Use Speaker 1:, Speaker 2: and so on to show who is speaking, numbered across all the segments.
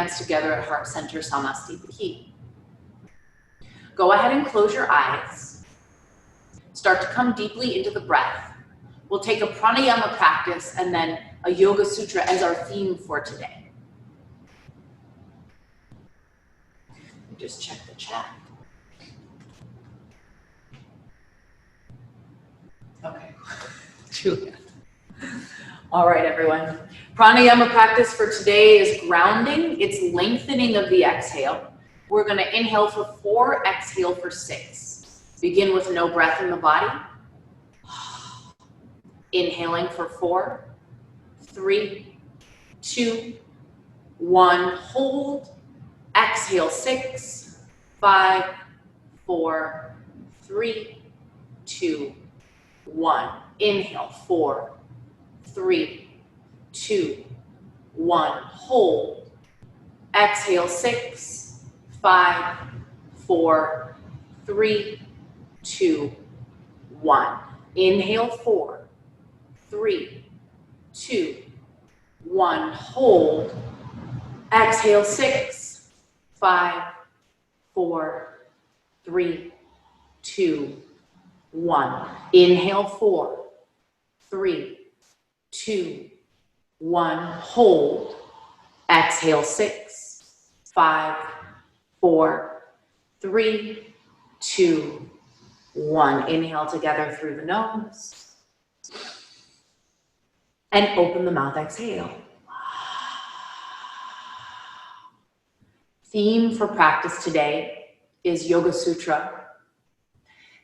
Speaker 1: hands together at heart center, Samastipati. Go ahead and close your eyes. Start to come deeply into the breath. We'll take a pranayama practice and then a yoga sutra as our theme for today. Just check the chat. Okay, Julia. All right, everyone. Pranayama practice for today is grounding. It's lengthening of the exhale. We're going to inhale for 4, exhale for 6. Begin with no breath in the body. Inhaling for 4, 3, 2, 1. Hold. Exhale 6, 5, 4, 3, 2, 1. Inhale 4, 3, 2, 1. Hold. Exhale 6, 5, 4, 3, 2, 1. Inhale 4, 3, 2, 1. Hold. Exhale 6, 5, 4, 3, 2, 1. Inhale 4, 3, 2, 1. Hold. Exhale 6, 5, 4, 3, 2, 1. Inhale together through the nose. And open the mouth, exhale. Theme for practice today is Yoga Sutra.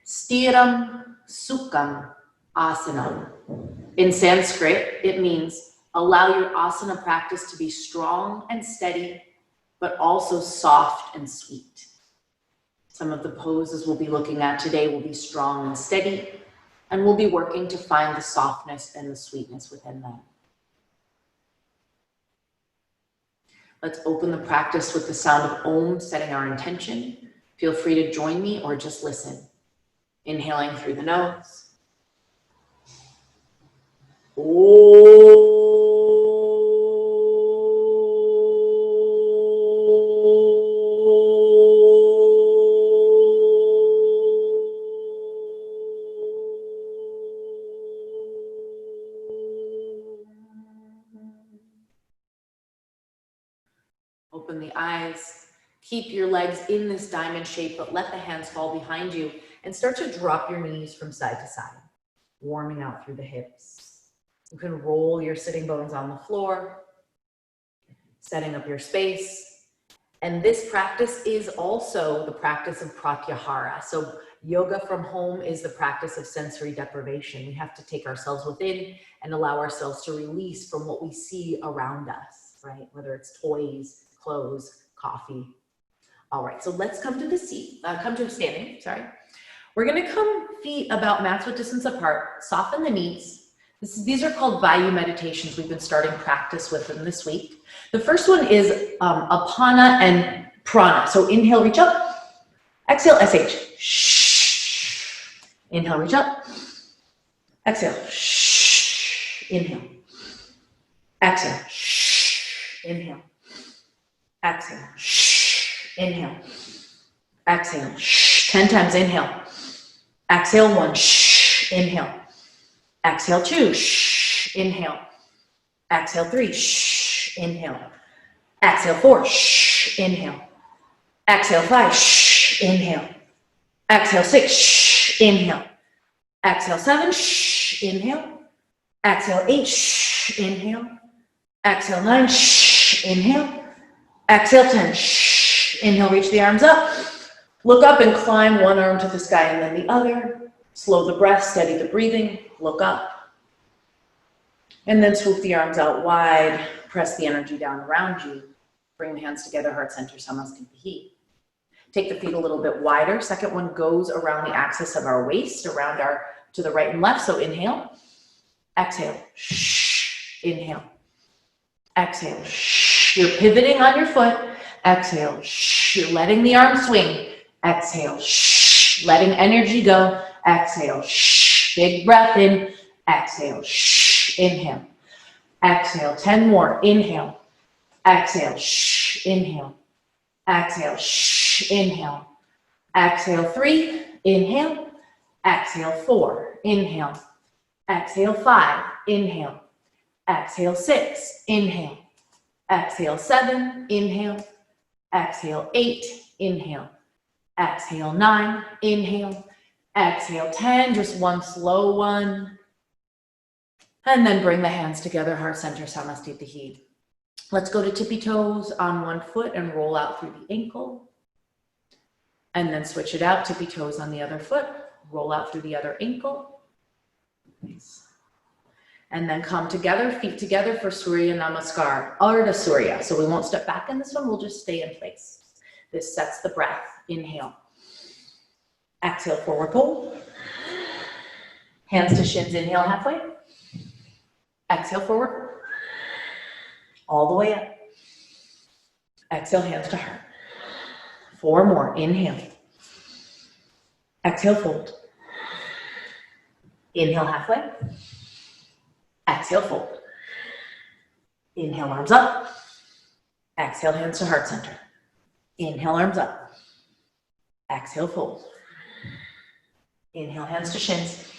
Speaker 1: Stiram Sukham Asanam. In Sanskrit, it means allow your asana practice to be strong and steady, but also soft and sweet. Some of the poses we'll be looking at today will be strong and steady, and we'll be working to find the softness and the sweetness within them. Let's open the practice with the sound of Om, setting our intention. Feel free to join me or just listen. Inhaling through the nose. Om. Open the eyes. Keep your legs in this diamond shape, but let the hands fall behind you and start to drop your knees from side to side, warming out through the hips. You can roll your sitting bones on the floor, setting up your space. And this practice is also the practice of pratyahara. So yoga from home is the practice of sensory deprivation. We have to take ourselves within and allow ourselves to release from what we see around us, right? Whether it's toys, clothes, coffee. All right, so let's come to the seat, come to standing, sorry. We're gonna come feet about mat's width distance apart, soften the knees. These are called Vayu meditations we've been starting practice with them this week. The first one is Apana and Prana. So inhale, reach up, exhale, SH. Shh. Inhale, reach up, exhale, shh. Inhale, exhale, shh. Inhale, exhale, shh. Inhale, exhale, shh. 10 times, inhale, exhale 1, shh. Inhale, exhale 2, shh. Inhale, exhale 3, shh. Inhale, exhale 4, shh. Inhale, exhale 5, shh. Inhale, exhale 6, shh. Inhale, exhale 7, shh. Inhale, exhale 8, shh. Inhale, exhale 9, shh. Inhale, exhale 10, shh. Inhale, reach the arms up. Look up and climb one arm to the sky and then the other. Slow the breath, steady the breathing, look up. And then swoop the arms out wide, press the energy down around you. Bring the hands together, heart center, Samastipati. Take the feet a little bit wider. Second one goes around the axis of our waist, around our, to the right and left. So inhale, exhale, shh, inhale, exhale, shh. You're pivoting on your foot, exhale, shh. You're letting the arm swing, exhale, shh. Letting energy go, exhale, shh. Big breath in, exhale, shh. Inhale, exhale, 10 more, inhale, exhale, shh. shh, inhale. Exhale, shh, inhale. Exhale, 3, inhale. Exhale, 4, inhale. Exhale, 5, inhale. Exhale, 6, inhale. Exhale, 7, inhale. Exhale, 8, inhale. Exhale, 9, inhale. Exhale, 10, just one slow one. And then bring the hands together, heart center, Samastitihi. Let's go to tippy toes on one foot and roll out through the ankle. And then switch it out, tippy toes on the other foot, roll out through the other ankle. Nice. And then come together, feet together for Surya Namaskar, Ardha Surya. So we won't step back in this one, we'll just stay in place. This sets the breath. Inhale. Exhale, forward fold. Hands to shins, inhale halfway. Exhale, forward. All the way up. Exhale, hands to heart. 4 more, inhale. Exhale, fold. Inhale, halfway. Exhale, fold. Inhale, arms up. Exhale, hands to heart center. Inhale, arms up. Exhale, fold. Inhale, hands to shins.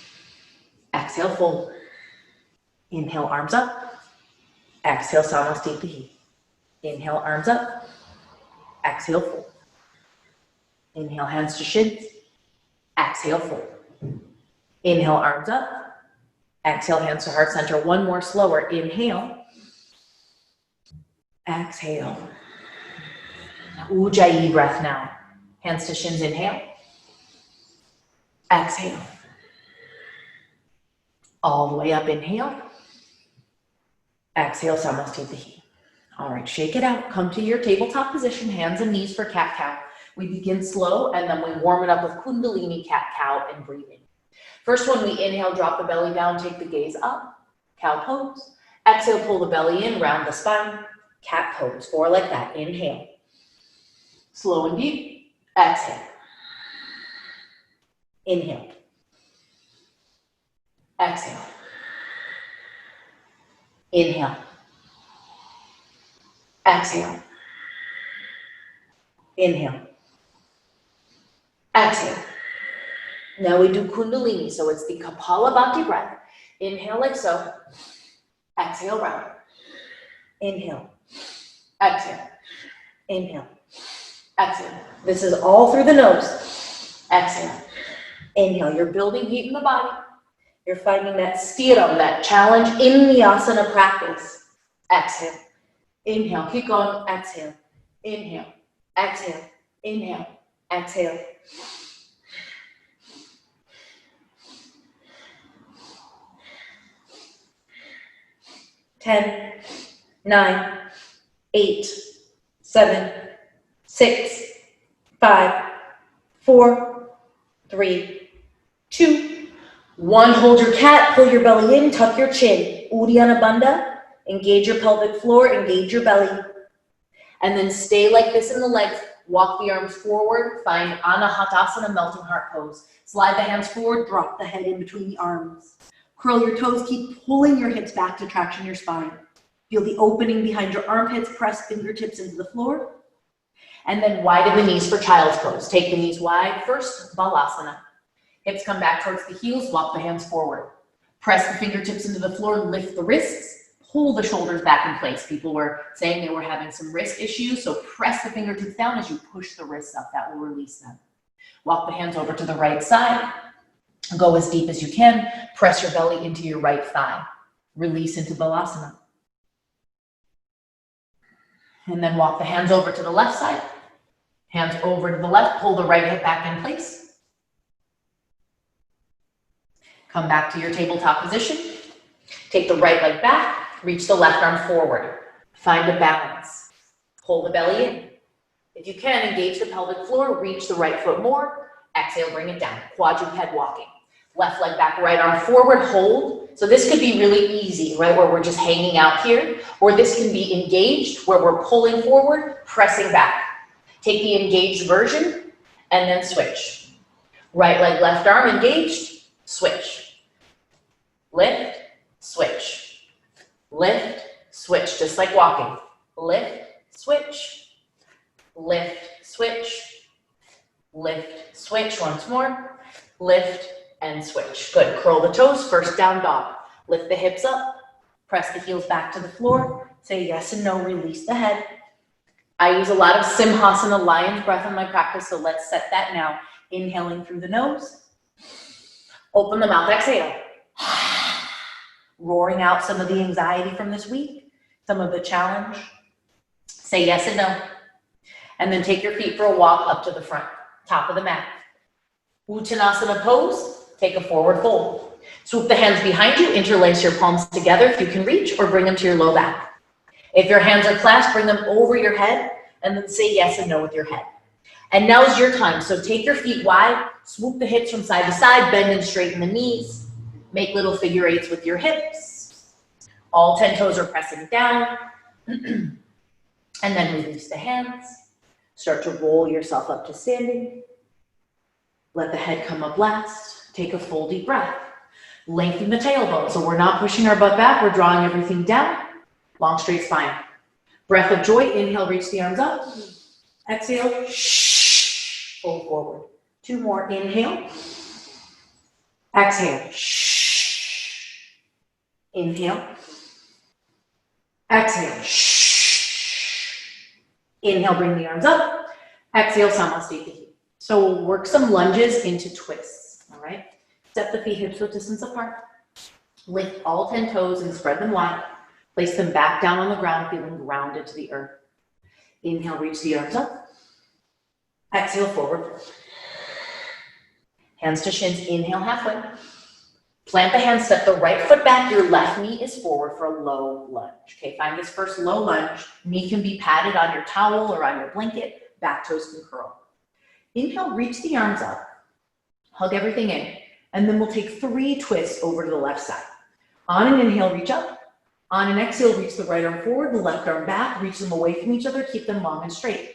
Speaker 1: Exhale, fold. Inhale, arms up. Exhale, Samastitihi. Inhale, arms up. Exhale, fold. Inhale, hands to shins. Exhale, fold. Inhale, arms up. Exhale, hands to heart center. One more slower. Inhale. Exhale. Ujjayi breath now. Hands to shins, inhale. Exhale. All the way up, inhale. Exhale, Samastitihi. All right, shake it out. Come to your tabletop position, hands and knees for cat-cow. We begin slow and then we warm it up with Kundalini cat-cow and breathing. First one, we inhale, drop the belly down, take the gaze up, cow pose. Exhale, pull the belly in, round the spine, cat pose. 4 like that, inhale. Slow and deep, exhale. Inhale. Exhale. Inhale. Exhale. Inhale. Exhale. Now we do Kundalini, so it's the Kapalabhati breath. Inhale like so. Exhale, round. Inhale. Exhale. Inhale. Exhale. This is all through the nose. Exhale. Inhale. You're building heat in the body. You're finding that stiram, that challenge in the asana practice. Exhale. Inhale. Keep going. Exhale. Inhale. Exhale. Inhale. Exhale. Ten, 9, 8, 7, 6, 5, 4, 3, 2, 1. Hold your cat, pull your belly in, tuck your chin. Uddiyana Bandha, engage your pelvic floor, engage your belly. And then stay like this in the legs. Walk the arms forward, find Anahatasana, melting heart pose. Slide the hands forward, drop the head in between the arms. Curl your toes, keep pulling your hips back to traction your spine. Feel the opening behind your armpits, press fingertips into the floor. And then widen the knees for child's pose. Take the knees wide first, Balasana. Hips come back towards the heels, walk the hands forward. Press the fingertips into the floor, lift the wrists, pull the shoulders back in place. People were saying they were having some wrist issues, so press the fingertips down as you push the wrists up. That will release them. Walk the hands over to the right side. Go as deep as you can. Press your belly into your right thigh. Release into Balasana. And then walk the hands over to the left side. Hands over to the left. Pull the right hip back in place. Come back to your tabletop position. Take the right leg back. Reach the left arm forward. Find a balance. Pull the belly in. If you can, engage the pelvic floor. Reach the right foot more. Exhale, bring it down. Quadruped walking. Left leg back, right arm forward, hold. So this could be really easy, right, where we're just hanging out here. Or this can be engaged, where we're pulling forward, pressing back. Take the engaged version, and then switch. Right leg, left arm engaged, switch. Lift, switch. Lift, switch, just like walking. Lift, switch. lift, switch, lift, switch. Once more, lift and switch. Good. Curl the toes, first down dog. Lift the hips up, press the heels back to the floor. Say yes and no, release the head. I use a lot of Simhasana, lion's breath in my practice, so let's set that now. Inhaling through the nose. Open the mouth, exhale. Roaring out some of the anxiety from this week, some of the challenge. Say yes and no. And then take your feet for a walk up to the front, top of the mat. Uttanasana pose, take a forward fold. Swoop the hands behind you, interlace your palms together if you can reach, or bring them to your low back. If your hands are clasped, bring them over your head, and then say yes and no with your head. And now is your time, so take your feet wide, swoop the hips from side to side, bend and straighten the knees, make little figure eights with your hips. All 10 toes are pressing down, and then release the hands. Start to roll yourself up to standing. Let the head come up last. Take a full deep breath. Lengthen the tailbone, so we're not pushing our butt back, we're drawing everything down. Long straight spine. Breath of joy, inhale, reach the arms up. Exhale, fold forward. 2 more, inhale. Exhale, inhale. Exhale, inhale, bring the arms up. Exhale, Samasthiti. So we'll work some lunges into twists, all right? Step the feet hips width distance apart. Lift all 10 toes and spread them wide. Place them back down on the ground, feeling grounded to the earth. Inhale, reach the arms up. Exhale, forward. Hands to shins, inhale halfway. Plant the hands, step the right foot back, your left knee is forward for a low lunge. Okay, find this first low lunge. Knee can be padded on your towel or on your blanket, back toes can curl. Inhale, reach the arms up. Hug everything in, and then we'll take 3 twists over to the left side. On an inhale, reach up. On an exhale, reach the right arm forward, the left arm back, reach them away from each other, keep them long and straight.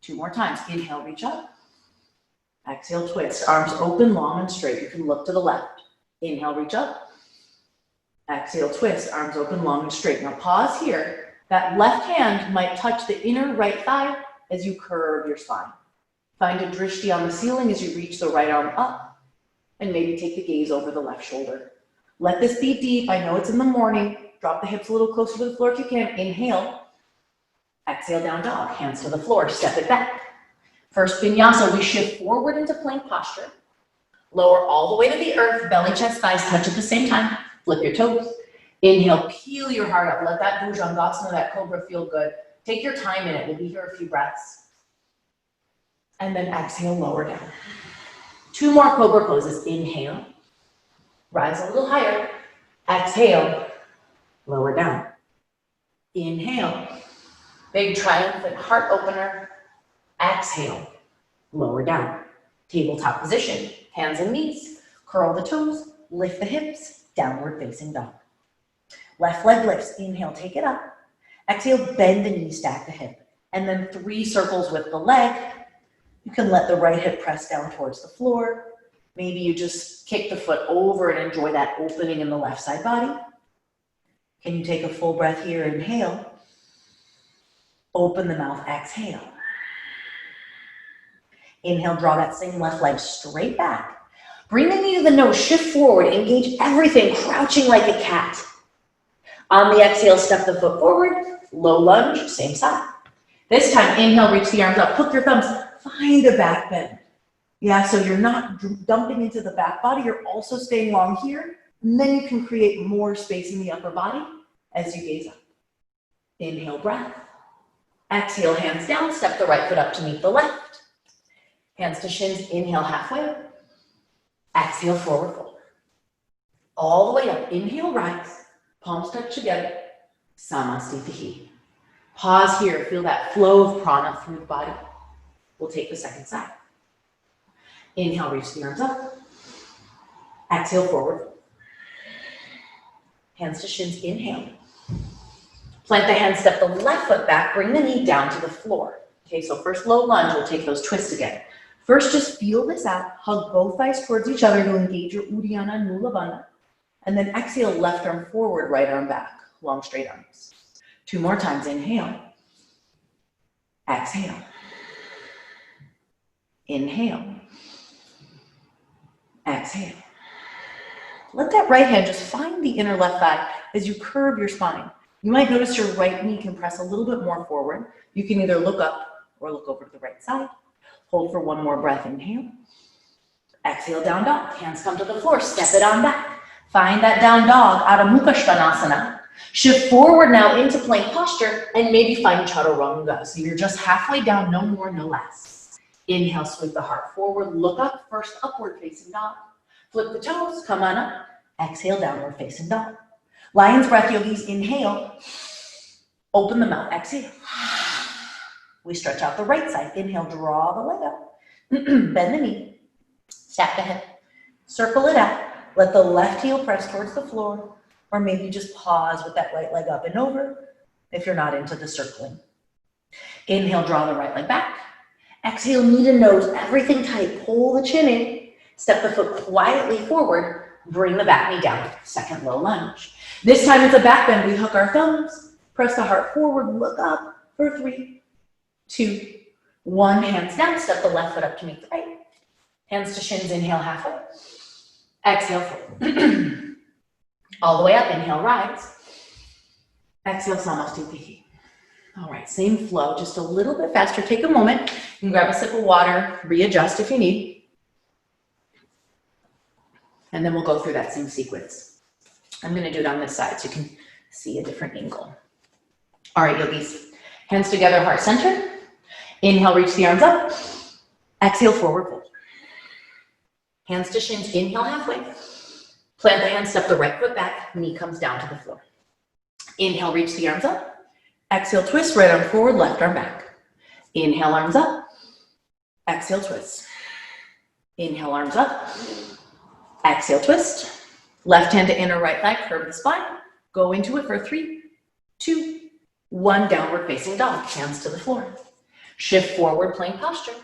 Speaker 1: 2 more times. Inhale, reach up. Exhale, twist. Arms open, long and straight. You can look to the left. Inhale, reach up. Exhale, twist. Arms open, long and straight. Now pause here. That left hand might touch the inner right thigh as you curve your spine. Find a drishti on the ceiling as you reach the right arm up, and maybe take the gaze over the left shoulder. Let this be deep. I know it's in the morning. Drop the hips a little closer to the floor if you can. Inhale. Exhale, down dog. Hands to the floor. Step it back. First vinyasa, we shift forward into plank posture. Lower all the way to the earth. Belly, chest, thighs touch at the same time. Flip your toes. Inhale, peel your heart up. Let that Bhujangasana, that cobra feel good. Take your time in it. We'll be here a few breaths. And then exhale, lower down. 2 more cobra poses. Inhale. Rise a little higher. Exhale. Lower down. Inhale. Big triumphant heart opener. Exhale. Lower down. Tabletop position. Hands and knees. Curl the toes. Lift the hips. Downward facing dog. Left leg lifts. Inhale, take it up. Exhale, bend the knee, stack the hip. And then 3 circles with the leg. You can let the right hip press down towards the floor. Maybe you just kick the foot over and enjoy that opening in the left side body. Can you take a full breath here? Inhale. Open the mouth, exhale. Inhale, draw that same left leg straight back. Bring the knee to the nose, shift forward, engage everything, crouching like a cat. On the exhale, step the foot forward, low lunge, same side. This time, inhale, reach the arms up, hook your thumbs, find a back bend. Yeah, so you're not dumping into the back body, you're also staying long here, and then you can create more space in the upper body as you gaze up. Inhale, breath. Exhale, hands down, step the right foot up to meet the left. Hands to shins, inhale halfway. Exhale, forward fold. All the way up, inhale, rise. Palms touch together, Samasthiti. Pause here, feel that flow of prana through the body. We'll take the second side. Inhale, reach the arms up. Exhale, forward. Hands to shins, inhale. Plant the hands, step the left foot back, bring the knee down to the floor. Okay, so first low lunge, we'll take those twists again. First, just feel this out. Hug both thighs towards each other to engage your Uddiyana and Mula Bandha. And then exhale, left arm forward, right arm back. Long, straight arms. 2 more times, inhale. Exhale. Inhale. Exhale. Let that right hand just find the inner left thigh as you curve your spine. You might notice your right knee can press a little bit more forward. You can either look up or look over to the right side. Hold for one more breath. Inhale. Exhale, down dog. Hands come to the floor. Step it on back. Find that down dog, Adho Mukha Svanasana. Shift forward now into plank posture and maybe find Chaturanga. So you're just halfway down, no more, no less. Inhale, sweep the heart forward. Look up, first upward facing dog. Flip the toes, come on up. Exhale, downward facing dog. Lion's breath, yogis. Inhale. Open the mouth. Exhale. We stretch out the right side. Inhale, draw the leg up. Bend the knee. Stack the hip. Circle it out. Let the left heel press towards the floor, or maybe just pause with that right leg up and over if you're not into the circling. Inhale, draw the right leg back. Exhale, knee to nose, everything tight. Pull the chin in. Step the foot quietly forward. Bring the back knee down. Second low lunge. This time it's a back bend. We hook our thumbs. Press the heart forward. Look up for 3, 2, 1. Hands down. Step the left foot up to meet the right. Hands to shins. Inhale, halfway. Exhale, fold. All the way up. Inhale, rise. Exhale, Samasthiti. All right, same flow, just a little bit faster. Take a moment. You can grab a sip of water, readjust if you need. And then we'll go through that same sequence. I'm going to do it on this side so you can see a different angle. All right, yogis. Hands together, heart center. Inhale, reach the arms up. Exhale, forward fold. Hands to shins. Inhale, halfway. Plant the hands, step the right foot back. Knee comes down to the floor. Inhale, reach the arms up. Exhale, twist, right arm forward, left arm back. Inhale, arms up. Exhale, twist. Inhale, arms up. Exhale, twist. Left hand to inner right thigh, curve the spine. Go into it for 3, 2, 1. Downward facing dog. Hands to the floor. Shift forward, plank posture.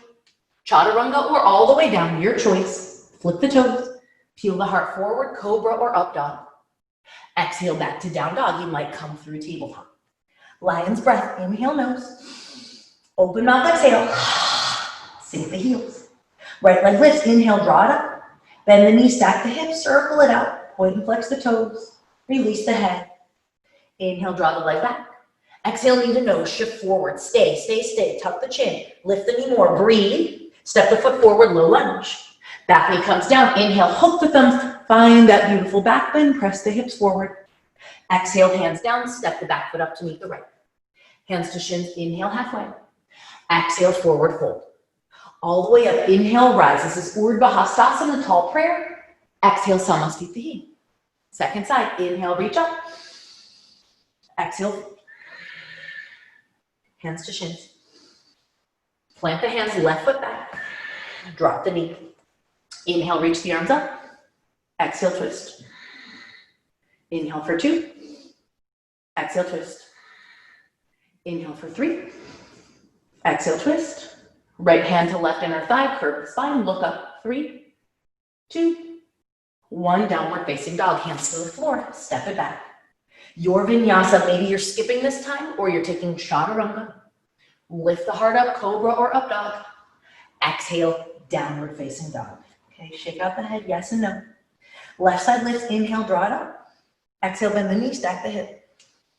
Speaker 1: Chaturanga or all the way down, your choice. Flip the toes. Peel the heart forward, cobra or up dog. Exhale, back to down dog. You might come through tabletop. Lion's breath. Inhale, nose. Open mouth, exhale. Sink the heels. Right leg lifts. Inhale, draw it up. Bend the knee, stack the hips, circle it out. Point and flex the toes. Release the head. Inhale, draw the leg back. Exhale, knee to nose. Shift forward. Stay, stay, stay. Tuck the chin. Lift the knee more. Breathe. Step the foot forward, low lunge. Back knee comes down. Inhale, hook the thumbs. Find that beautiful back bend. Press the hips forward. Exhale, hands down. Step the back foot up to meet the right. Hands to shins. Inhale, halfway. Exhale, forward fold. All the way up. Inhale, rise. This is Urdhva Hastasana, tall prayer. Exhale, Samasthiti. Second side. Inhale, reach up. Exhale. Hands to shins. Plant the hands, left foot back. Drop the knee. Inhale, reach the arms up. Exhale, twist. Inhale for 2. Exhale, twist. Inhale for 3. Exhale, twist. Right hand to left inner thigh, curve the spine, look up. 3, 2, 1. Downward facing dog. Hands to the floor. Step it back. Your vinyasa, maybe you're skipping this time or you're taking chaturanga. Lift the heart up, cobra or up dog. Exhale, downward facing dog. Okay, shake out the head, yes and no. Left side lifts, inhale, draw it up. Exhale, bend the knee, stack the hip.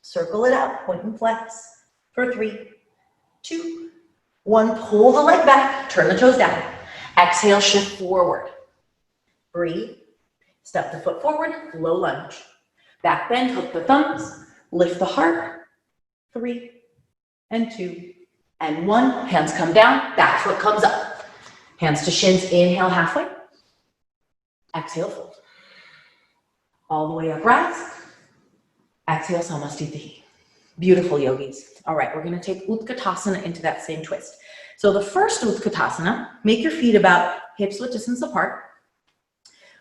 Speaker 1: Circle it out, point and flex. For 3, 2, 1. Pull the leg back, turn the toes down. Exhale, shift forward. Breathe. Step the foot forward, low lunge. Back bend, hook the thumbs, lift the heart. 3 and 2 and 1. Hands come down, back foot comes up. Hands to shins, inhale, halfway. Exhale, fold. All the way up, rise. Exhale, Samasthiti. Beautiful, yogis. All right, we're going to take Utkatasana into that same twist. So the first Utkatasana, make your feet about hips width distance apart.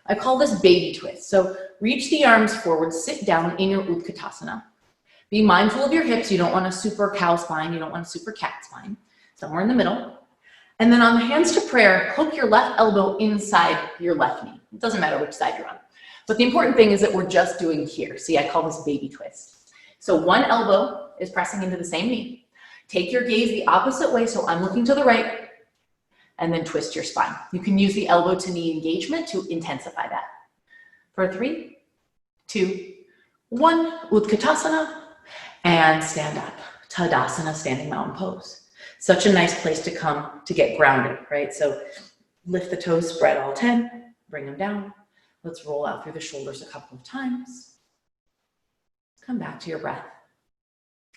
Speaker 1: I call this baby twist. So reach the arms forward, sit down in your Utkatasana. Be mindful of your hips. You don't want a super cow spine. You don't want a super cat spine. Somewhere in the middle. And then on the hands to prayer, hook your left elbow inside your left knee. It doesn't matter which side you're on. But the important thing is that we're just doing here. See, I call this baby twist. So one elbow is pressing into the same knee. Take your gaze the opposite way. So I'm looking to the right. and then twist your spine. You can use the elbow to knee engagement to intensify that. For 3, 2, 1, Utkatasana, and stand up. Tadasana, standing mountain pose. Such a nice place to come to get grounded, right? So lift the toes, spread all 10, bring them down. Let's roll out through the shoulders a couple of times. Come back to your breath.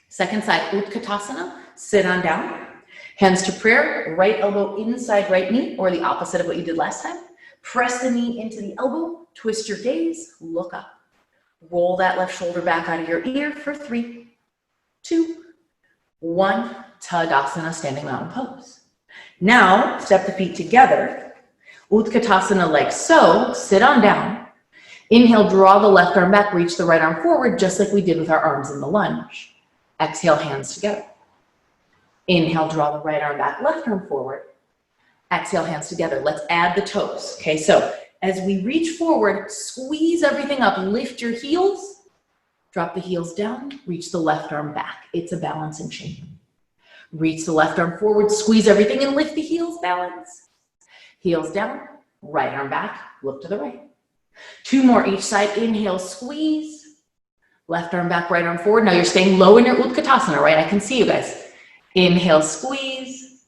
Speaker 1: Second side, Utkatasana, sit on down. Hands to prayer, right elbow inside right knee, or the opposite of what you did last time. Press the knee into the elbow, twist your gaze, look up. Roll that left shoulder back out of your ear for 3, 2, 1, Tadasana, standing mountain pose. Now, step the feet together. Utkatasana like so, sit on down. Inhale, draw the left arm back, reach the right arm forward, just like we did with our arms in the lunge. Exhale, hands together. Inhale, draw the right arm back, left arm forward. Exhale, hands together. Let's add the toes. Okay, so as we reach forward, squeeze everything up, lift your heels, drop the heels down, reach the left arm back. It's a balancing shape. Reach the left arm forward, squeeze everything and lift the heels, balance. Heels down, right arm back, look to the right. 2 more each side. Inhale, squeeze. Left arm back, right arm forward. Now you're staying low in your Utkatasana, right? I can see you guys. Inhale, squeeze.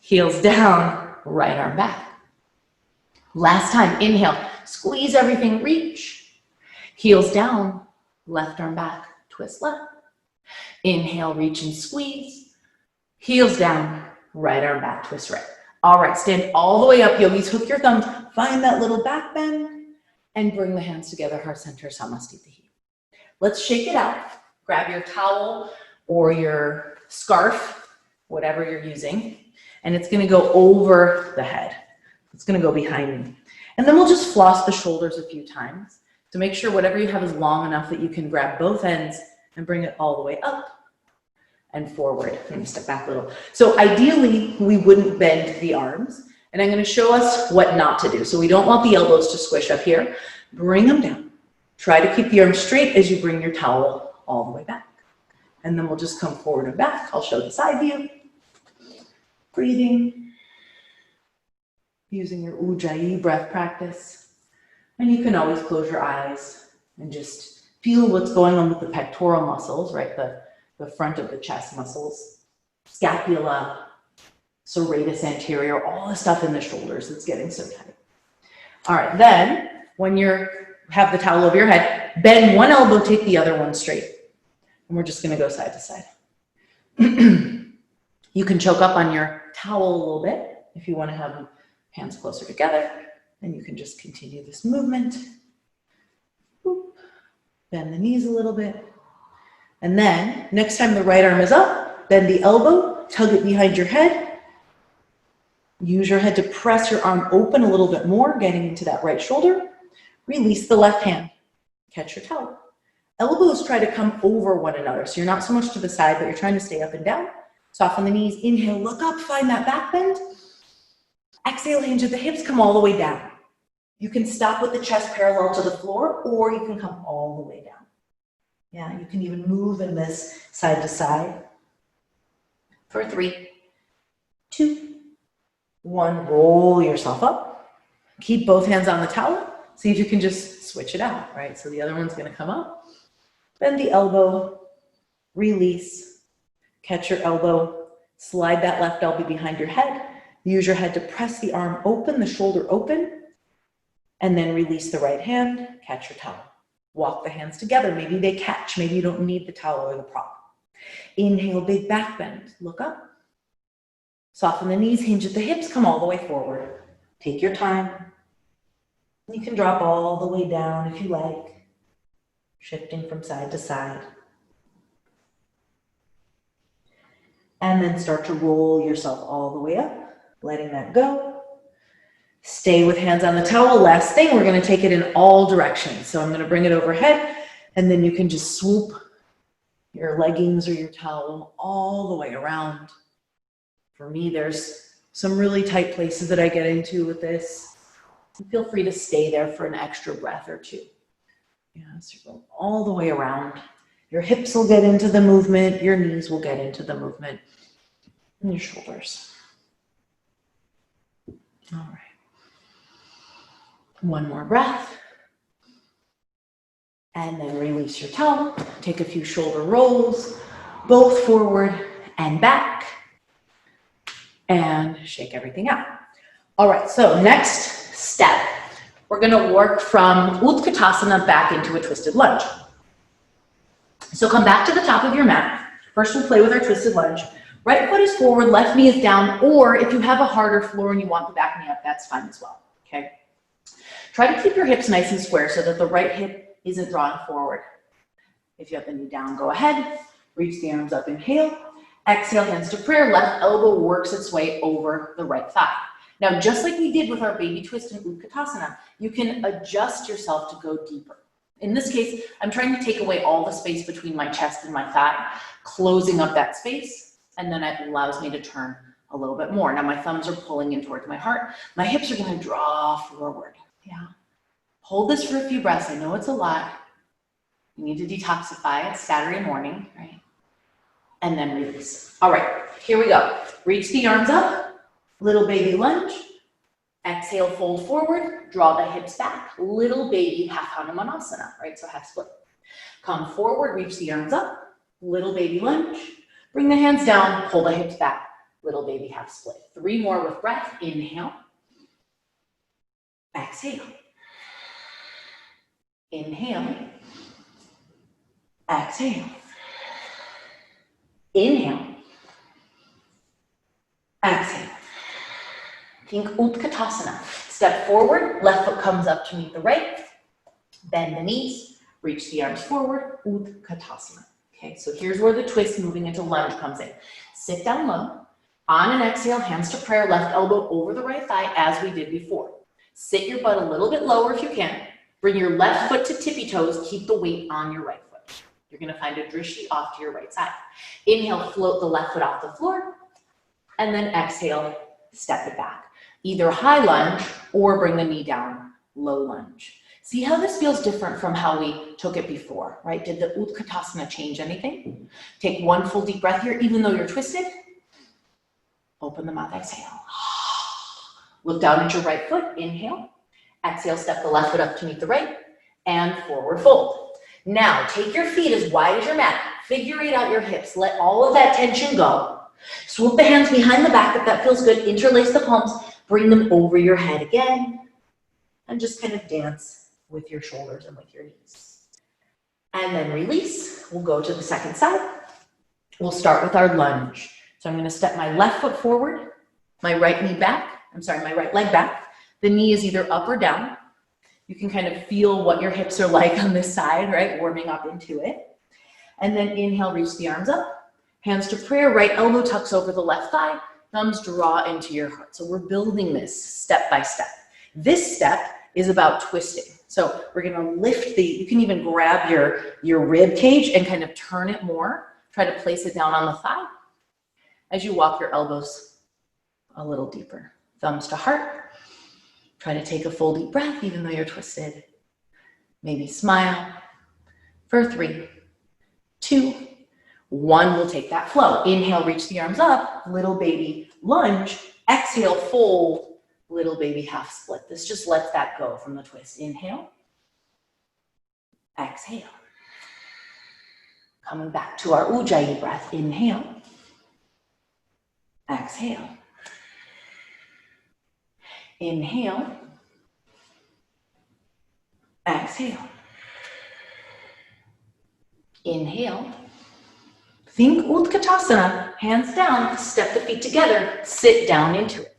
Speaker 1: Heels down, right arm back. Last time, inhale, squeeze everything, reach. Heels down, left arm back, twist left. Inhale, reach and squeeze. Heels down, right arm back, twist right. All right, stand all the way up, yogis. Hook your thumbs, find that little back bend, and bring the hands together, heart center, Samastitihi. Let's shake it out. Grab your towel or your scarf, whatever you're using, and it's gonna go over the head. It's gonna go behind me. And then we'll just floss the shoulders a few times to make sure whatever you have is long enough that you can grab both ends and bring it all the way up and forward. Let me step back a little. So ideally, we wouldn't bend the arms, and I'm gonna show us what not to do. So we don't want the elbows to squish up here. Bring them down. Try to keep the arms straight as you bring your towel all the way back. And then we'll just come forward and back. I'll show the side view. Breathing. Using your Ujjayi breath practice. And you can always close your eyes and just feel what's going on with the pectoral muscles, right? The front of the chest muscles, scapula, serratus anterior, all the stuff in the shoulders that's getting so tight. All right, then when you have the towel over your head, bend one elbow, take the other one straight. And we're just gonna go side to side. You can choke up on your towel a little bit if you wanna have hands closer together, and you can just continue this movement. Boop. Bend the knees a little bit. And then next time the right arm is up, bend the elbow, tug it behind your head. Use your head to press your arm open a little bit more, getting into that right shoulder. Release the left hand. Catch your towel. Elbows try to come over one another. So you're not so much to the side, but you're trying to stay up and down. Soften the knees. Inhale, look up, find that back bend. Exhale, hinge at the hips, come all the way down. You can stop with the chest parallel to the floor, or you can come all the way down. Yeah, you can even move in this side to side. For 3, 2, 1, roll yourself up. Keep both hands on the towel. See if you can just switch it out, right? So the other one's gonna come up. Bend the elbow, release, catch your elbow, slide that left elbow behind your head. Use your head to press the arm open, the shoulder open, and then release the right hand, catch your towel. Walk the hands together. Maybe they catch. Maybe you don't need the towel or the prop. Inhale, big back bend. Look up. Soften the knees, hinge at the hips, come all the way forward. Take your time. You can drop all the way down if you like, shifting from side to side. And then start to roll yourself all the way up, letting that go. Stay with hands on the towel. Last thing, we're gonna take it in all directions. So I'm gonna bring it overhead, and then you can just swoop your leggings or your towel all the way around. For me, there's some really tight places that I get into with this. Feel free to stay there for an extra breath or two. Yeah, so you go all the way around. Your hips will get into the movement, your knees will get into the movement, and your shoulders. All right. One more breath. And then release your toe. Take a few shoulder rolls, both forward and back. And shake everything out. All right, so next step, we're gonna work from Utkatasana back into a twisted lunge. So come back to the top of your mat. First we'll play with our twisted lunge. Right foot is forward, left knee is down, or if you have a harder floor and you want the back knee up, that's fine as well, okay? Try to keep your hips nice and square so that the right hip isn't drawing forward. If you have the knee down, go ahead. Reach the arms up, inhale. Exhale, hands to prayer. Left elbow works its way over the right thigh. Now, just like we did with our baby twist in Utkatasana, you can adjust yourself to go deeper. In this case, I'm trying to take away all the space between my chest and my thigh, closing up that space, and then it allows me to turn a little bit more. Now my thumbs are pulling in towards my heart. My hips are gonna draw forward, yeah. Hold this for a few breaths. I know it's a lot. You need to detoxify. It's Saturday morning, right? And then release. All right, here we go. Reach the arms up, little baby lunge. Exhale, fold forward, draw the hips back. Little baby half Hanumanasana, right? So half split. Come forward, reach the arms up, little baby lunge. Bring the hands down, pull the hips back, little baby half split. 3 more with breath. Inhale. Exhale. Inhale. Exhale. Inhale. Exhale. Think Utkatasana. Step forward, left foot comes up to meet the right. Bend the knees, reach the arms forward, Utkatasana. Okay, so here's where the twist moving into lunge comes in. Sit down low. On an exhale, hands to prayer, left elbow over the right thigh as we did before. Sit your butt a little bit lower if you can. Bring your left foot to tippy toes. Keep the weight on your right foot. You're gonna find a drishti off to your right side. Inhale, float the left foot off the floor. And then exhale, step it back. Either high lunge or bring the knee down, low lunge. See how this feels different from how we took it before, right? Did the Utkatasana change anything? Take one full deep breath here, even though you're twisted. Open the mouth, exhale. Look down at your right foot, inhale. Exhale, step the left foot up to meet the right, and forward fold. Now, take your feet as wide as your mat. Figure eight out your hips. Let all of that tension go. Swoop the hands behind the back if that feels good. Interlace the palms. Bring them over your head again. And just kind of dance with your shoulders and with your knees. And then release. We'll go to the second side. We'll start with our lunge. So I'm going to step my left foot forward, my right knee back. My right leg back. The knee is either up or down. You can kind of feel what your hips are like on this side, right? Warming up into it. And then inhale, reach the arms up. Hands to prayer, right elbow tucks over the left thigh. Thumbs draw into your heart. So we're building this step by step. This step is about twisting. So we're gonna lift you can even grab your rib cage and kind of turn it more. Try to place it down on the thigh as you walk your elbows a little deeper. Thumbs to heart. Try to take a full deep breath even though you're twisted. Maybe smile for 3, 2, 1. We'll take that flow. Inhale, reach the arms up, little baby lunge. Exhale, fold, little baby half split. This just lets that go from the twist. Inhale, exhale. Coming back to our Ujjayi breath. Inhale, exhale. Inhale, exhale. Inhale. Think Utkatasana, hands down, step the feet together, sit down into it.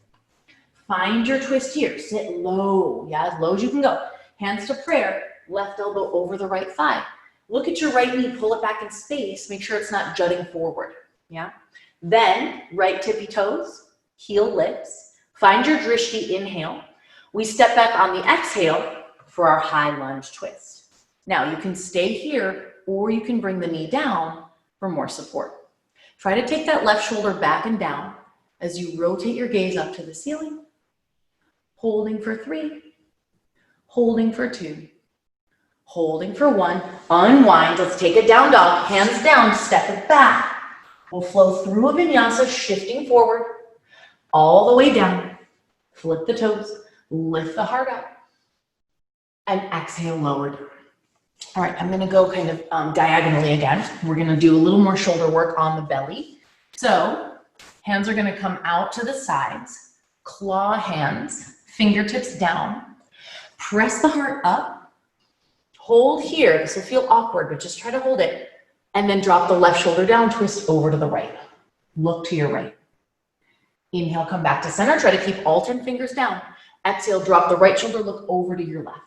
Speaker 1: Find your twist here, sit low, yeah, as low as you can go. Hands to prayer, left elbow over the right thigh. Look at your right knee, pull it back in space, make sure it's not jutting forward, yeah? Then, right tippy toes, heel lifts. Find your drishti, inhale. We step back on the exhale for our high lunge twist. Now you can stay here or you can bring the knee down for more support. Try to take that left shoulder back and down as you rotate your gaze up to the ceiling. Holding for 3, holding for 2, holding for 1. Unwind, let's take a down dog, hands down, step it back. We'll flow through a vinyasa, shifting forward, all the way down. Flip the toes, lift the heart up, and exhale, lowered. All right, I'm gonna go kind of diagonally again. We're gonna do a little more shoulder work on the belly. So hands are gonna come out to the sides, claw hands, fingertips down, press the heart up, hold here. This will feel awkward, but just try to hold it. And then drop the left shoulder down, twist over to the right. Look to your right. Inhale, come back to center. Try to keep all 10 fingers down. Exhale, drop the right shoulder, look over to your left.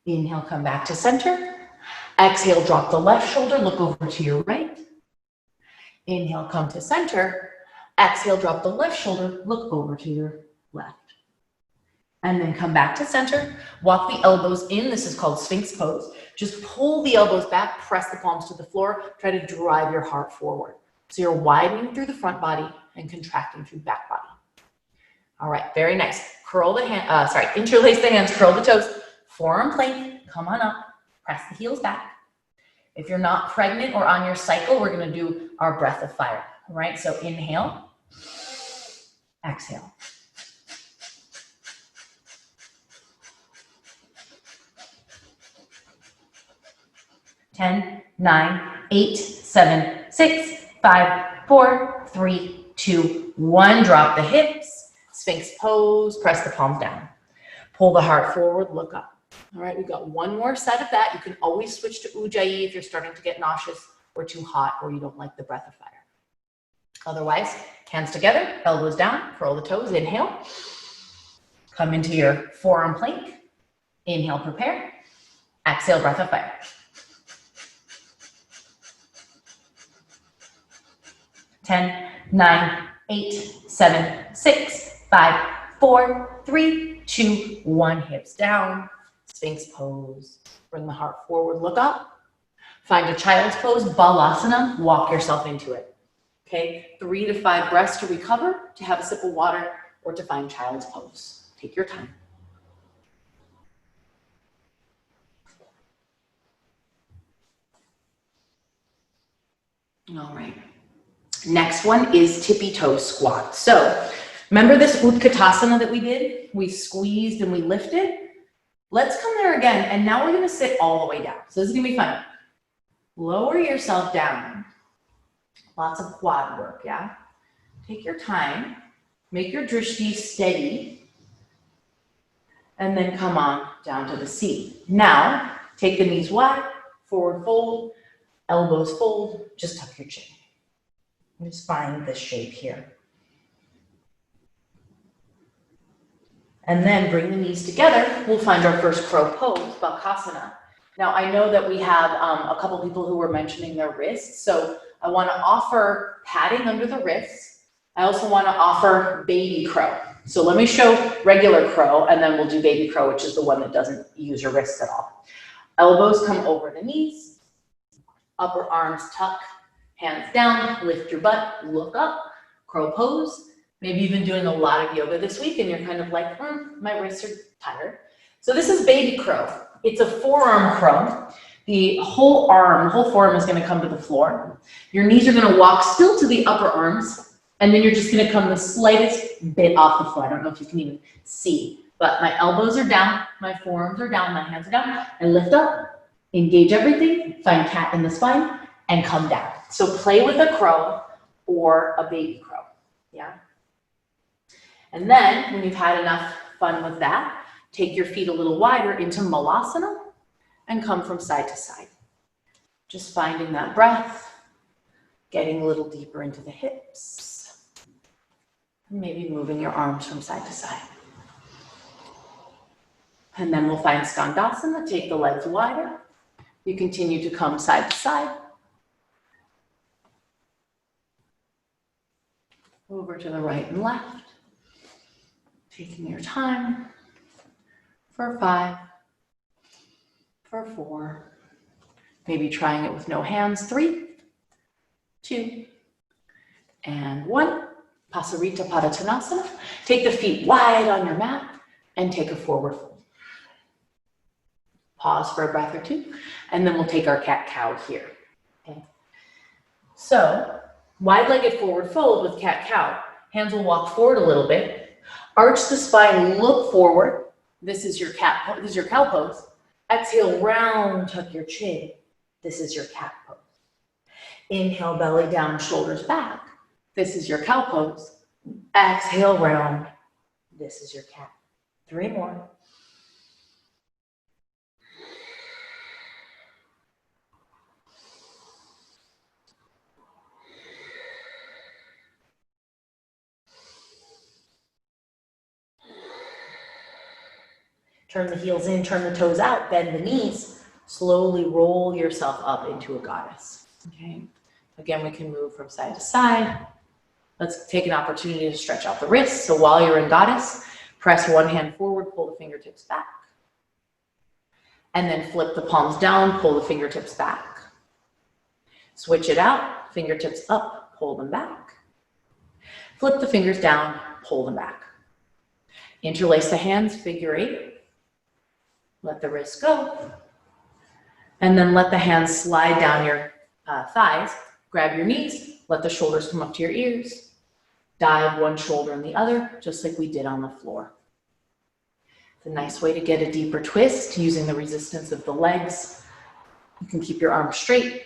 Speaker 1: Inhale, come back to center. Exhale, drop the left shoulder, look over to your right. Inhale, come to center. Exhale, drop the left shoulder, look over to your left. And then come back to center. Walk the elbows in. This is called Sphinx pose. Just pull the elbows back, press the palms to the floor. Try to drive your heart forward. So you're widening through the front body and contracting through the back body. All right, very nice. Curl the hand, interlace the hands, curl the toes. Forearm plank, come on up, press the heels back. If you're not pregnant or on your cycle, we're gonna do our breath of fire, all right? So inhale, exhale. Ten, 9, 8, 7, 6, 5, 4, 3, 2, 1. Drop the hips, Sphinx pose, press the palms down. Pull the heart forward, look up. All right, we've got one more set of that. You can always switch to Ujjayi if you're starting to get nauseous or too hot or you don't like the breath of fire. Otherwise, hands together, elbows down, curl the toes, inhale. Come into your forearm plank. Inhale, prepare. Exhale, breath of fire. 10, 9, 8, 7, 6, 5, 4, 3, 2, 1. Hips down. Sphinx pose. Bring the heart forward, look up. Find a child's pose, Balasana. Walk yourself into it. Okay, 3 to 5 breaths to recover, to have a sip of water, or to find child's pose. Take your time. All right. Next one is tippy toe squat. So remember this Utkatasana that we did? We squeezed and we lifted. Let's come there again. And now we're going to sit all the way down. So this is going to be fun. Lower yourself down. Lots of quad work, yeah? Take your time. Make your drishti steady. And then come on down to the seat. Now, take the knees wide, forward fold, elbows fold, just tuck your chin. Just find this shape here. And then bring the knees together. We'll find our first crow pose, Bakasana. Now, I know that we have a couple people who were mentioning their wrists, so I want to offer padding under the wrists. I also want to offer baby crow. So let me show regular crow, and then we'll do baby crow, which is the one that doesn't use your wrists at all. Elbows come over the knees, upper arms tuck, hands down, lift your butt, look up, crow pose. Maybe you've been doing a lot of yoga this week and you're kind of like, my wrists are tired. So this is baby crow. It's a forearm crow. The whole forearm is going to come to the floor. Your knees are going to walk still to the upper arms, and then you're just going to come the slightest bit off the floor. I don't know if you can even see, but my elbows are down, my forearms are down, my hands are down. I lift up, engage everything, find cat in the spine, and come down. So play with a crow or a baby crow, yeah? And then when you've had enough fun with that, take your feet a little wider into Malasana and come from side to side. Just finding that breath, getting a little deeper into the hips, and maybe moving your arms from side to side. And then we'll find Skandasana, take the legs wider. You continue to come side to side. Over to the right and left. Taking your time for 5, for 4, maybe trying it with no hands. 3, 2, and 1. Pasarita Padottanasana. Take the feet wide on your mat and take a forward fold. Pause for a breath or two, and then we'll take our cat-cow here. Okay. So, wide-legged forward fold with cat-cow. Hands will walk forward a little bit. Arch the spine, look forward. This is your cow pose. Exhale, round, tuck your chin. This is your cat pose. Inhale, belly down, shoulders back. This is your cow pose. Exhale, round. This is your cat. 3 more. Turn the heels in, turn the toes out, bend the knees. Slowly roll yourself up into a goddess. Okay. Again, we can move from side to side. Let's take an opportunity to stretch out the wrists. So while you're in goddess, press one hand forward, pull the fingertips back. And then flip the palms down, pull the fingertips back. Switch it out, fingertips up, pull them back. Flip the fingers down, pull them back. Interlace the hands, figure 8. Let the wrists go. And then let the hands slide down your thighs. Grab your knees, let the shoulders come up to your ears. Dive one shoulder and the other, just like we did on the floor. It's a nice way to get a deeper twist using the resistance of the legs. You can keep your arms straight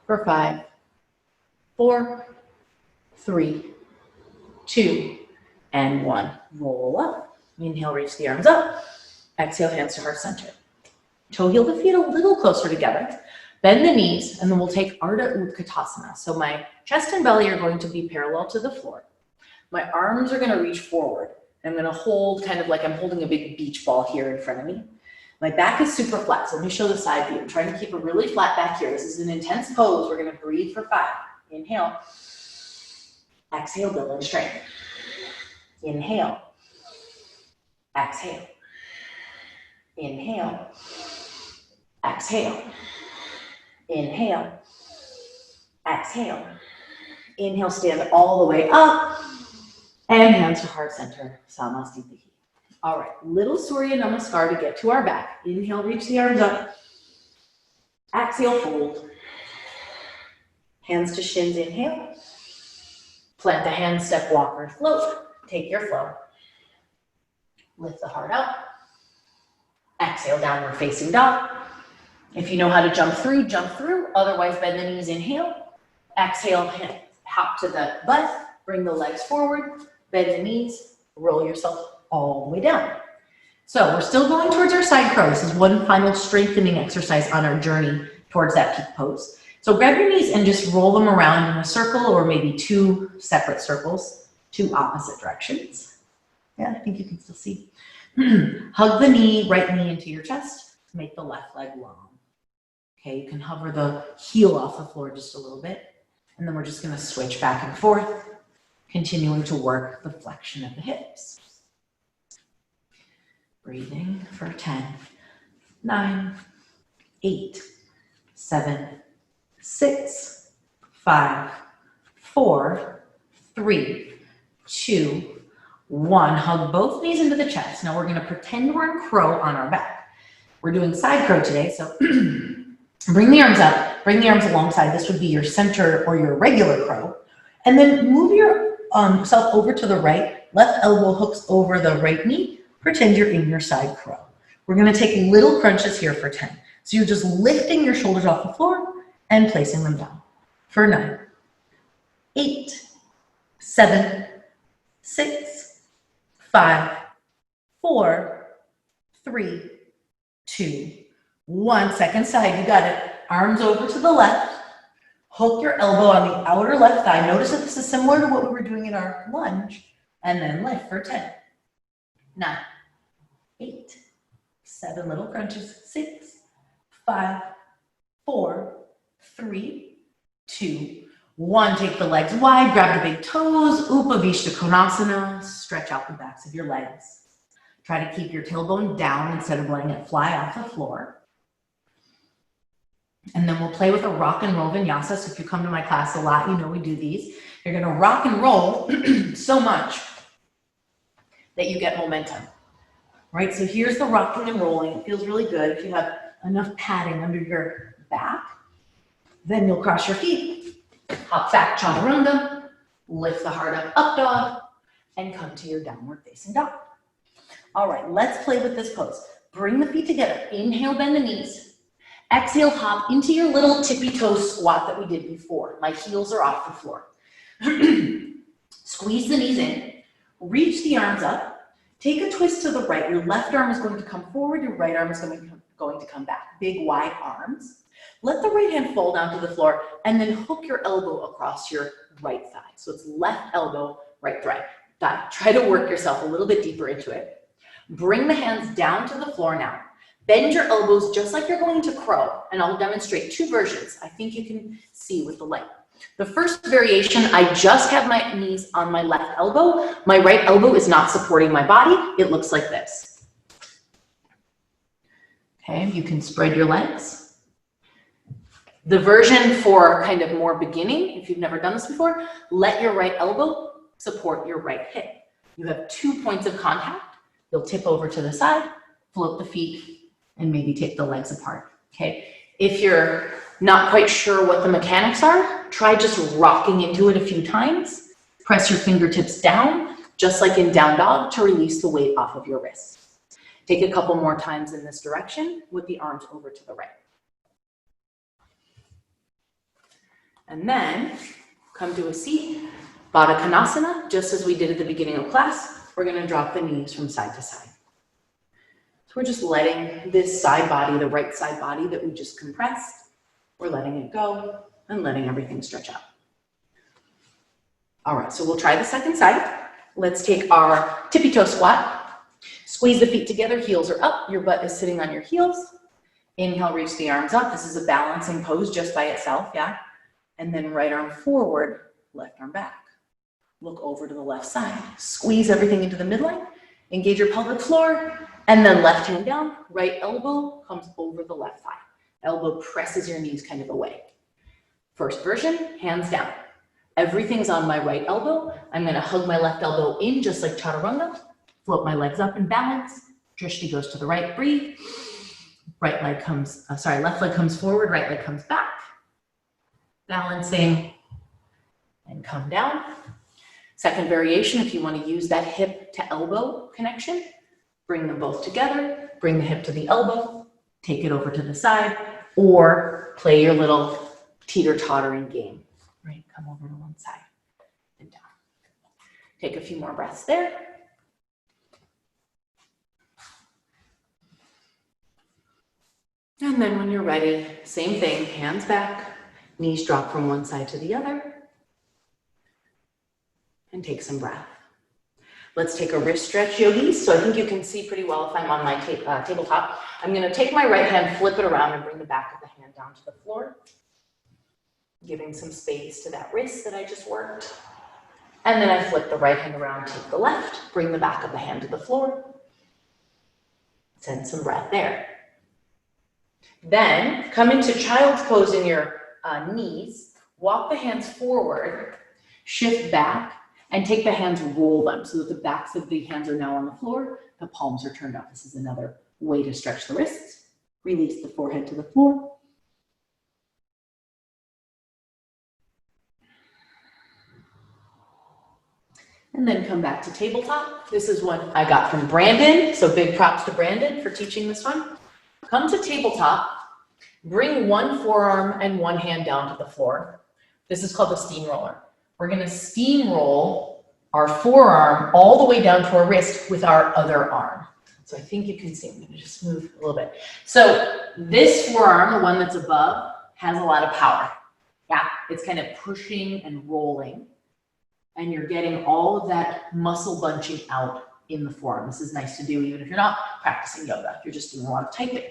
Speaker 1: for 5, 4, 3, 2, and 1. Roll up. Inhale, reach the arms up. Exhale, hands to heart center. Toe heel the feet a little closer together. Bend the knees, and then we'll take Ardha Utkatasana. So my chest and belly are going to be parallel to the floor. My arms are going to reach forward. I'm going to hold kind of like I'm holding a big beach ball here in front of me. My back is super flat, so let me show the side view. I'm trying to keep a really flat back here. This is an intense pose. We're going to breathe for 5. Inhale. Exhale, build in strength. Inhale. Exhale. Inhale. Exhale. Inhale. Exhale. Inhale, stand all the way up. And hands to heart center, Samasthiti. All right, little Surya Namaskar to get to our back. Inhale, reach the arms up. Exhale, fold. Hands to shins, inhale. Plant the hands, step, walk, or float. Take your flow. Lift the heart up. Exhale, downward facing dog. If you know how to jump through, jump through. Otherwise, bend the knees, inhale. Exhale, hop to the butt. Bring the legs forward. Bend the knees. Roll yourself all the way down. So we're still going towards our side crow. This is one final strengthening exercise on our journey towards that peak pose. So grab your knees and just roll them around in a circle, or maybe 2 separate circles, 2 opposite directions. Yeah, I think you can still see. Hug the right knee into your chest. Make the left leg long. Okay, you can hover the heel off the floor just a little bit. And then we're just going to switch back and forth, continuing to work the flexion of the hips. Breathing for 10, 9, 8, 7, 6, 5, 4, 3, 2, 1. Hug both knees into the chest. Now we're going to pretend we're in crow on our back. We're doing side crow today, so bring the arms up, bring the arms alongside. This would be your center or your regular crow. And then move your self over to the right. Left elbow hooks over the right knee. Pretend you're in your side crow. We're going to take little crunches here for 10. So you're just lifting your shoulders off the floor and placing them down for 9, 8, 7, 6, 5, 4, 3, 2, 1. Second side, you got it. Arms over to the left. Hook your elbow on the outer left thigh. Notice that this is similar to what we were doing in our lunge. And then lift for 10, 9, 8, 7 little crunches, 6, 5, 4, 3, 2, 1. Take the legs wide, grab the big toes, Upavishta Konasana, stretch out the backs of your legs. Try to keep your tailbone down instead of letting it fly off the floor. And then we'll play with a rock and roll vinyasa. So if you come to my class a lot, you know we do these. You're gonna rock and roll so much that you get momentum, right? So here's the rocking and rolling. It feels really good. If you have enough padding under your back, then you'll cross your feet, hop back, chaturanga, lift the heart up, up dog, and come to your downward facing dog. All right, let's play with this pose. Bring the feet together. Inhale, bend the knees. Exhale, hop into your little tippy toe squat that we did before. My heels are off the floor. Squeeze the knees in. Reach the arms up. Take a twist to the right. Your left arm is going to come forward. Your right arm is going to come back. Big, wide arms. Let the right hand fall down to the floor and then hook your elbow across your right thigh. So it's left elbow, right thigh. Try to work yourself a little bit deeper into it. Bring the hands down to the floor now. Bend your elbows just like you're going to crow, and I'll demonstrate two versions. I think you can see with the light. The first variation, I just have my knees on my left elbow. My right elbow is not supporting my body. It looks like this. Okay, you can spread your legs. The version for kind of more beginning, if you've never done this before, let your right elbow support your right hip. You have 2 points of contact. You'll tip over to the side, float the feet, and maybe take the legs apart, okay? If you're not quite sure what the mechanics are, try just rocking into it a few times. Press your fingertips down, just like in down dog, to release the weight off of your wrists. Take a couple more times in this direction with the arms over to the right. And then come to a seat, Baddha Konasana, just as we did at the beginning of class. We're gonna drop the knees from side to side. So we're just letting this side body, the right side body that we just compressed, we're letting it go and letting everything stretch out. All right, so we'll try the second side. Let's take our tippy toe squat. Squeeze the feet together, heels are up, your butt is sitting on your heels. Inhale, reach the arms up. This is a balancing pose just by itself, yeah? And then right arm forward, left arm back. Look over to the left side. Squeeze everything into the midline. Engage your pelvic floor. And then left hand down. Right elbow comes over the left thigh. Elbow presses your knees kind of away. First version, hands down. Everything's on my right elbow. I'm going to hug my left elbow in just like chaturanga. Float my legs up and balance. Drishti goes to the right. Breathe. Left leg comes forward. Right leg comes back. Balancing and come down. Second variation, if you want to use that hip to elbow connection, bring them both together, bring the hip to the elbow, take it over to the side, or play your little teeter-tottering game, right? Come over to one side and down. Take a few more breaths there. And then when you're ready, same thing, hands back, knees drop from one side to the other. And take some breath. Let's take a wrist stretch, yogis. So I think you can see pretty well if I'm on my tabletop. I'm going to take my right hand, flip it around, and bring the back of the hand down to the floor, giving some space to that wrist that I just worked. And then I flip the right hand around, take the left, bring the back of the hand to the floor. Send some breath there. Then come into child's pose in your knees. Walk the hands forward, shift back, and take the hands, roll them so that the backs of the hands are now on the floor. The palms are turned up. This is another way to stretch the wrists. Release the forehead to the floor. And then come back to tabletop. This is one I got from Brandon. So big props to Brandon for teaching this one. Come to tabletop. Bring one forearm and one hand down to the floor. This is called the steamroller. We're going to steamroll our forearm all the way down to our wrist with our other arm. So I think you can see, I'm going to just move a little bit. So this forearm, the one that's above, has a lot of power. Yeah, it's kind of pushing and rolling. And you're getting all of that muscle bunching out in the forearm. This is nice to do even if you're not practicing yoga, if you're just doing a lot of typing.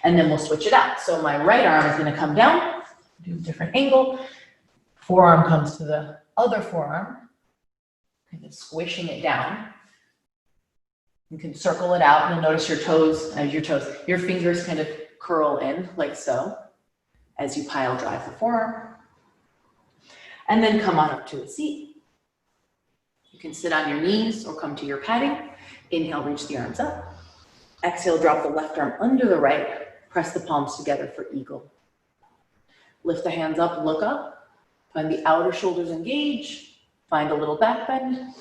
Speaker 1: And then we'll switch it out. So my right arm is going to come down, do a different angle. Forearm comes to the other forearm, kind of squishing it down. You can circle it out, and you'll notice your fingers kind of curl in like so as you pile drive the forearm. And then come on up to a seat. You can sit on your knees or come to your padding. Inhale, reach the arms up. Exhale, drop the left arm under the right. Press the palms together for eagle. Lift the hands up, look up. Find the outer shoulders engage. Find a little back bend.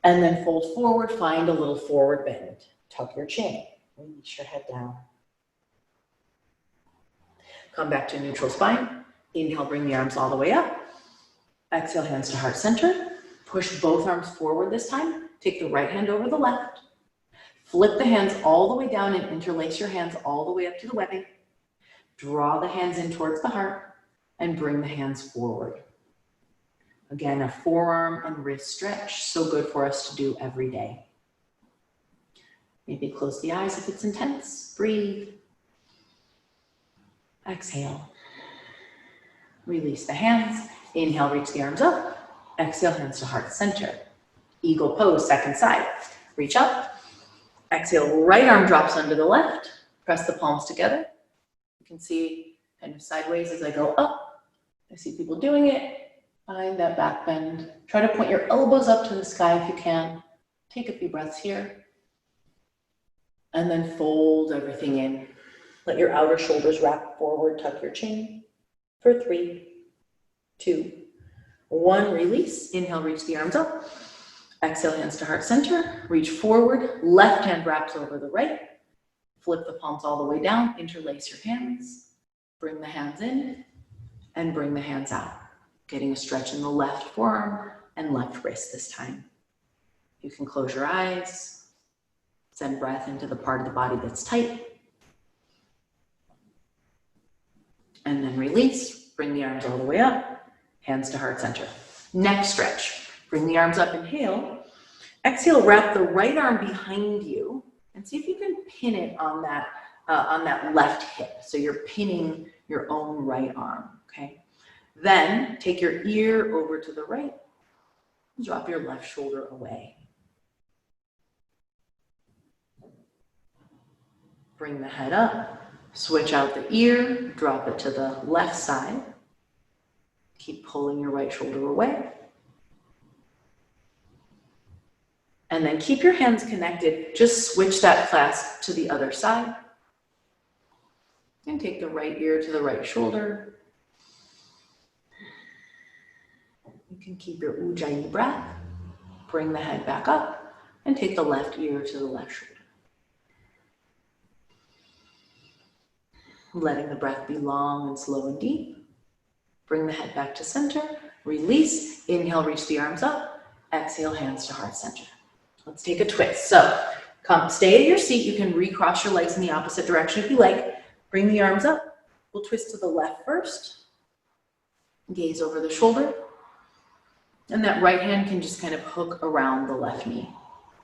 Speaker 1: And then fold forward, find a little forward bend. Tuck your chin, release your head down. Come back to neutral spine. Inhale, bring the arms all the way up. Exhale, hands to heart center. Push both arms forward this time. Take the right hand over the left. Flip the hands all the way down and interlace your hands all the way up to the webbing. Draw the hands in towards the heart and bring the hands forward. Again, a forearm and wrist stretch, so good for us to do every day. Maybe close the eyes if it's intense. Breathe. Exhale. Release the hands. Inhale, reach the arms up. Exhale, hands to heart center. Eagle pose, second side. Reach up. Exhale, right arm drops under the left. Press the palms together. You can see kind of sideways as I go up. I see people doing it. Find that back bend. Try to point your elbows up to the sky if you can. Take a few breaths here. And then fold everything in. Let your outer shoulders wrap forward, tuck your chin. For 3, 2, 1, release. Inhale, reach the arms up. Exhale, hands to heart center. Reach forward, left hand wraps over the right. Flip the palms all the way down, interlace your hands. Bring the hands in and bring the hands out. Getting a stretch in the left forearm and left wrist this time. You can close your eyes. Send breath into the part of the body that's tight. And then release. Bring the arms all the way up. Hands to heart center. Neck stretch. Bring the arms up, inhale. Exhale, wrap the right arm behind you and see if you can pin it on that left hip. So you're pinning your own right arm, okay? Then take your ear over to the right. Drop your left shoulder away. Bring the head up. Switch out the ear. Drop it to the left side. Keep pulling your right shoulder away. And then keep your hands connected. Just switch that clasp to the other side. And take the right ear to the right shoulder. You can keep your Ujjayi breath. Bring the head back up and take the left ear to the left shoulder. Letting the breath be long and slow and deep. Bring the head back to center. Release. Inhale, reach the arms up. Exhale, hands to heart center. Let's take a twist. So stay at your seat. You can recross your legs in the opposite direction if you like. Bring the arms up. We'll twist to the left first. Gaze over the shoulder. And that right hand can just kind of hook around the left knee.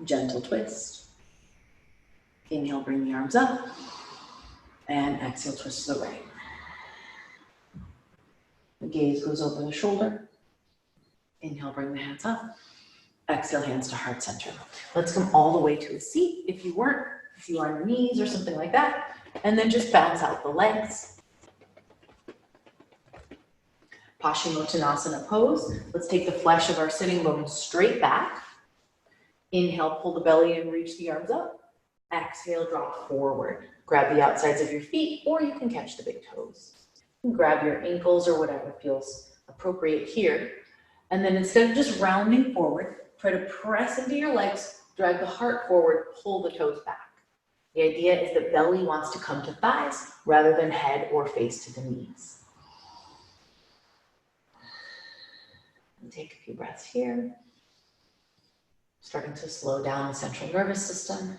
Speaker 1: Gentle twist. Inhale, bring the arms up. And exhale, twist to the right. The gaze goes over the shoulder. Inhale, bring the hands up. Exhale, hands to heart center. Let's come all the way to a seat if you weren't, if you are on your knees or something like that. And then just bounce out the legs. Paschimottanasana pose. Let's take the flesh of our sitting bones straight back. Inhale, pull the belly in, reach the arms up. Exhale, drop forward. Grab the outsides of your feet, or you can catch the big toes. You can grab your ankles or whatever feels appropriate here. And then instead of just rounding forward, try to press into your legs, drag the heart forward, pull the toes back. The idea is that belly wants to come to thighs rather than head or face to the knees. And take a few breaths here. Starting to slow down the central nervous system.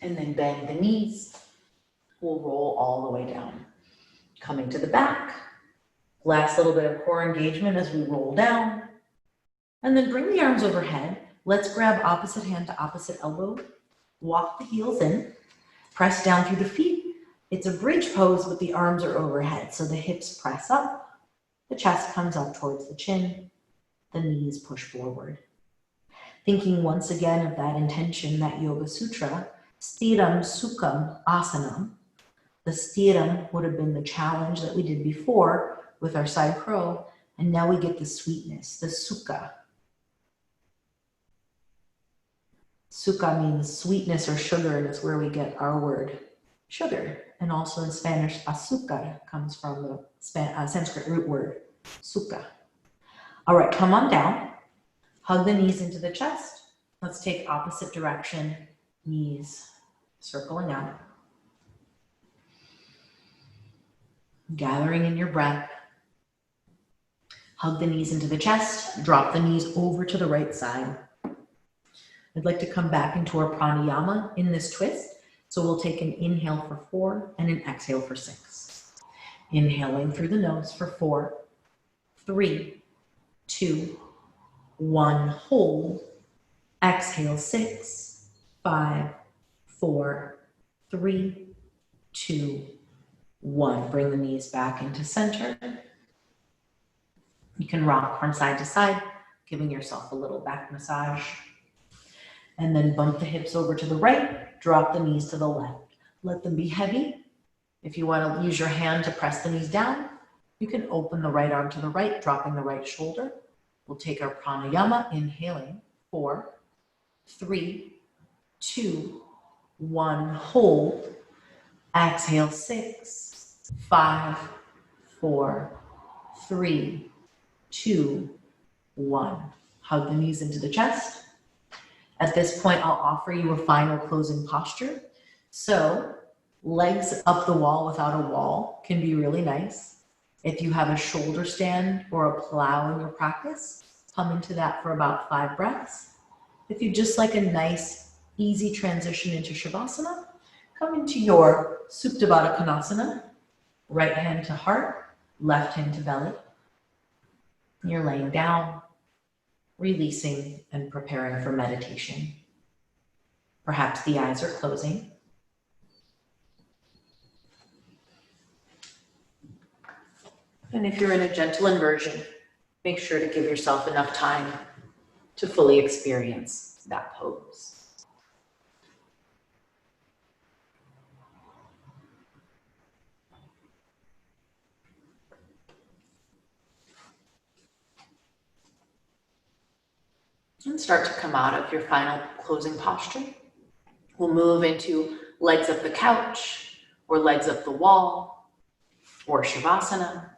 Speaker 1: And then bend the knees. We'll roll all the way down. Coming to the back. Last little bit of core engagement as we roll down. And then bring the arms overhead. Let's grab opposite hand to opposite elbow. Walk the heels in. Press down through the feet. It's a bridge pose, but the arms are overhead. So the hips press up. The chest comes up towards the chin. The knees push forward. Thinking once again of that intention, that Yoga Sutra, Stiram Sukham Asanam. The stiram would have been the challenge that we did before with our side crow, and now we get the sweetness, the sukha. Sukha means sweetness or sugar, and it's where we get our word sugar. And also in Spanish, azúcar comes from the Sanskrit root word, sukha. All right, come on down. Hug the knees into the chest. Let's take opposite direction, knees circling out. Gathering in your breath. Hug the knees into the chest, drop the knees over to the right side. I'd like to come back into our pranayama in this twist. So we'll take an inhale for 4 and an exhale for 6. Inhaling through the nose for 4, 3, 2, 1. Hold. Exhale 6, 5, 4, 3, 2, 1. Bring the knees back into center. You can rock from side to side, giving yourself a little back massage. And then bump the hips over to the right, drop the knees to the left. Let them be heavy. If you want to use your hand to press the knees down, you can open the right arm to the right, dropping the right shoulder. We'll take our pranayama, inhaling, 4, 3, 2, 1. Hold. Exhale, 6, 5, 4, 3, 2, 1. Hug the knees into the chest. At this point, I'll offer you a final closing posture. So legs up the wall without a wall can be really nice. If you have a shoulder stand or a plow in your practice, come into that for about 5 breaths. If you just like a nice, easy transition into Shavasana, come into your Supta Baddha Konasana, right hand to heart, left hand to belly. You're laying down, releasing and preparing for meditation. Perhaps the eyes are closing. And if you're in a gentle inversion, make sure to give yourself enough time to fully experience that pose. And start to come out of your final closing posture. We'll move into legs up the couch, or legs up the wall, or Shavasana.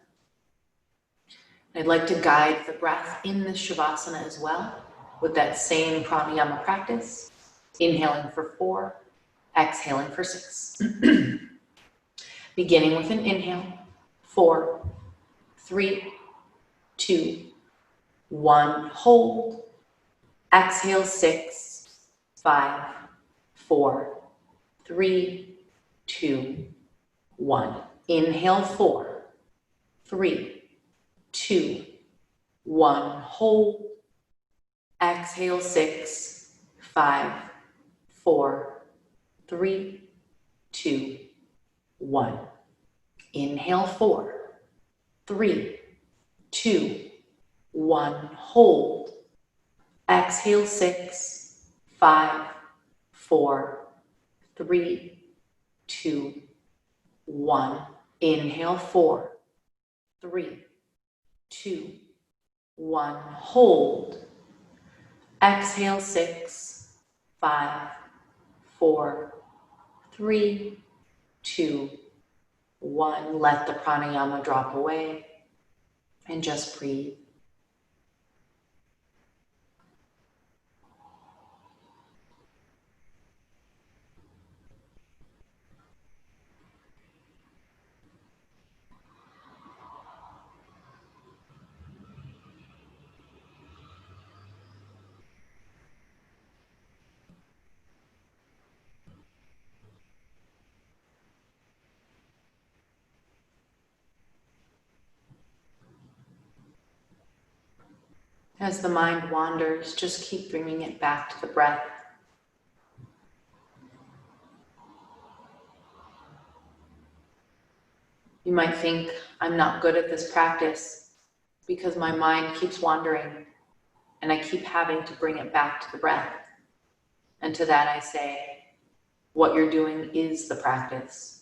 Speaker 1: I'd like to guide the breath in this Shavasana as well, with that same pranayama practice. Inhaling for 4, exhaling for 6. Beginning with an inhale, 4, 3, 2, 1. Hold. Exhale 6, 5, 4, 3, 2, 1. Inhale 4, 3, 2, 1. Hold. Exhale 6, 5, 4, 3, 2, 1. Inhale 4, 3, 2, 1. Hold. Exhale 6, 5, 4, 3, 2, 1. Inhale 4, 3, 2, 1. Hold. Exhale 6, 5, 4, 3, 2, 1. Let the pranayama drop away and just breathe. As the mind wanders, just keep bringing it back to the breath. You might think, I'm not good at this practice because my mind keeps wandering and I keep having to bring it back to the breath. And to that I say, what you're doing is the practice.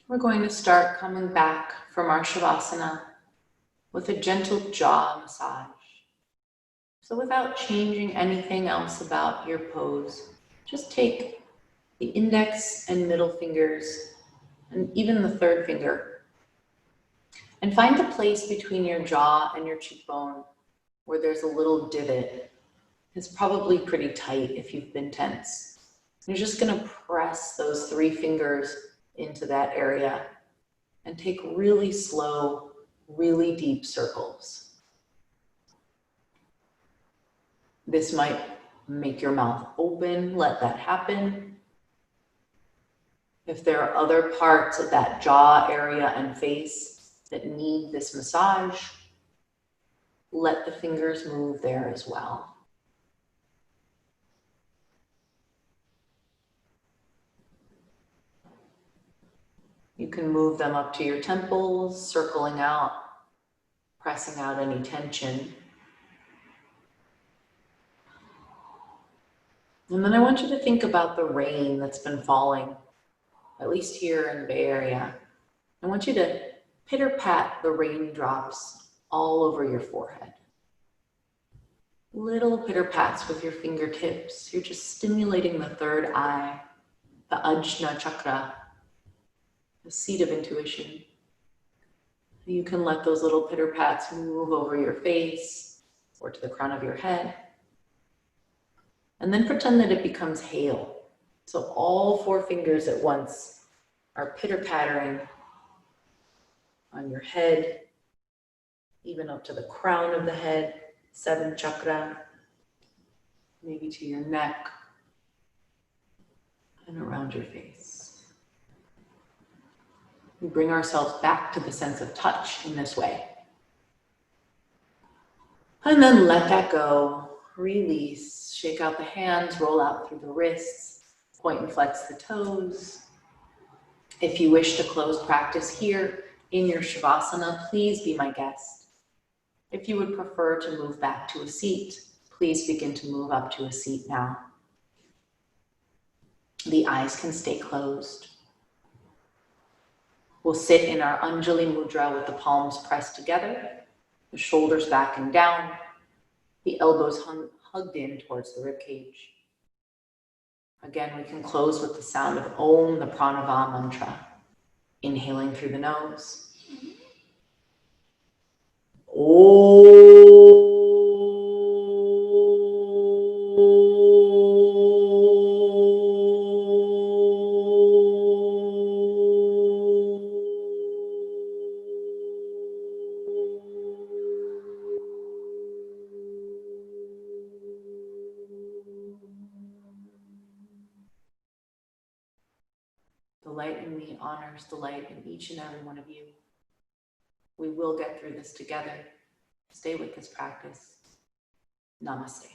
Speaker 1: We're going to start coming back from our Shavasana with a gentle jaw massage. So without changing anything else about your pose, just take the index and middle fingers and even the third finger and find the place between your jaw and your cheekbone where there's a little divot. It's probably pretty tight if you've been tense. You're just going to press those 3 fingers into that area and take really slow, really deep circles. This might make your mouth open, let that happen. If there are other parts of that jaw area and face that need this massage, let the fingers move there as well. You can move them up to your temples, circling out, pressing out any tension. And then I want you to think about the rain that's been falling, at least here in the Bay Area. I want you to pitter-pat the raindrops all over your forehead. Little pitter-pats with your fingertips. You're just stimulating the third eye, the Ajna chakra, the seat of intuition. You can let those little pitter-pats move over your face or to the crown of your head. And then pretend that it becomes hail. So all 4 fingers at once are pitter-pattering on your head, even up to the crown of the head, 7th chakra, maybe to your neck and around your face. We bring ourselves back to the sense of touch in this way. And then let that go, release, shake out the hands, roll out through the wrists, point and flex the toes. If you wish to close practice here in your Shavasana, please be my guest. If you would prefer to move back to a seat, please begin to move up to a seat now. The eyes can stay closed. We'll sit in our Anjali Mudra with the palms pressed together, the shoulders back and down, the elbows hugged in towards the ribcage. Again, we can close with the sound of Om, the Pranava mantra. Inhaling through the nose. The light in me honors the light in each and every one of you. We will get through this together. Stay with this practice. Namaste.